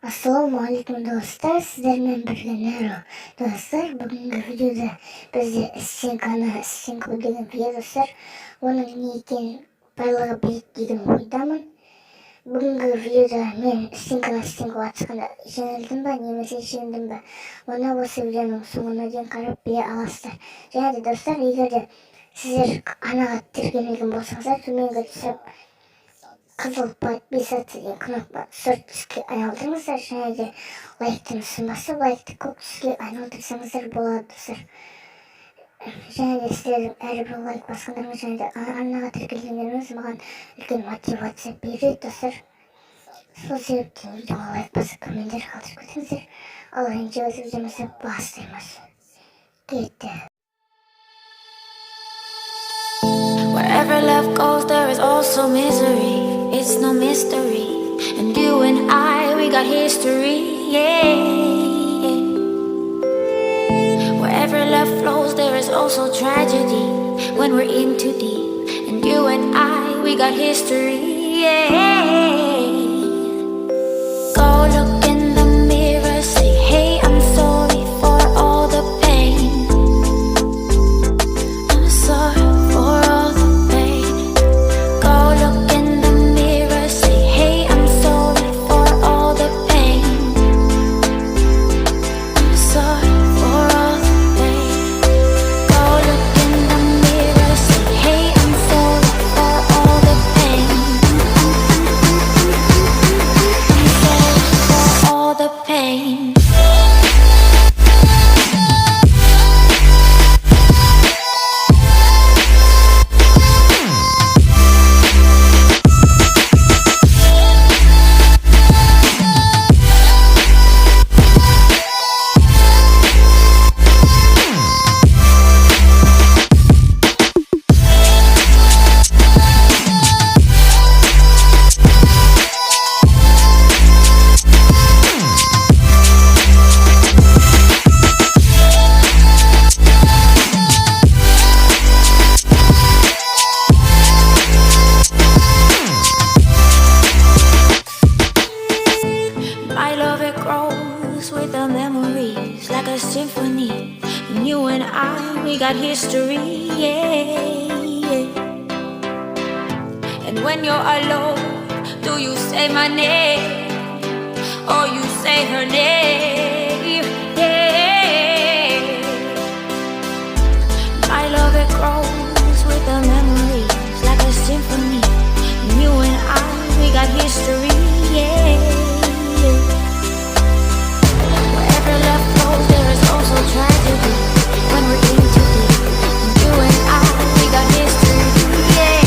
Ассалаумағалейкум достар, сіздермен бірге NeRo. Достар, бүгінгі видеода бізде стенку деген видео достар. Оның не екенін барлығы біледі деген ойдамын. Бүгінгі видеода мен стенку атысқанда жеңілдім ба, немесе жеңдім ба, оны осы видеоның соңына дейін қарап біле аласыздар. Және де достар, егер де сіздер анаға тіркелмеген болсаңыздар, төменгі түсіп қызыл подписка деген кнопка сұр түске айналдырыңыздар, және де лайктың үстін басып, лайкты көк түске айналдырсаңыздар болады достар. Және де сіздердің әрбір лайк басқандарыңыз және де арнаға тіркелгендеріңіз маған үлкен мотивация береді достар. Сол себептен видеоға лайк басып, комменттер қалдырып кетіңіздер. Ал енді өз видеомызды бастаймыз. Кетті. Wherever love goes, there is also misery. It's no mystery. And you and I, we got history, yeah. Wherever love flows, there is also tragedy. When we're in too deep. And you and I, we got history, yeah. Go look in the mirror, say, hey, I'm sorry for all the pain. I'm sorry. History, yeah. And when you're alone, do you say my name or you say her name? Yeah. My love, it grows with the memories like a symphony. And you and I, we got history, yeah. Wherever love flows, there is also tragedy. When we're in too deep, and you and I, we got history, yeah.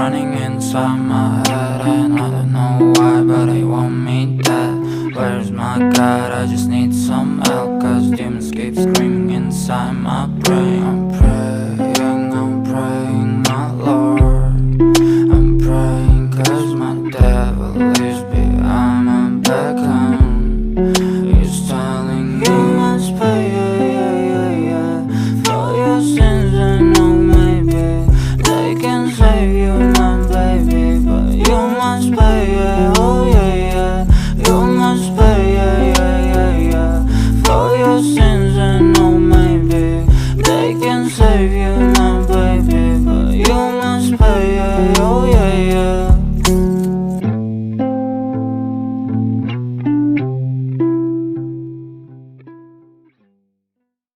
running inside my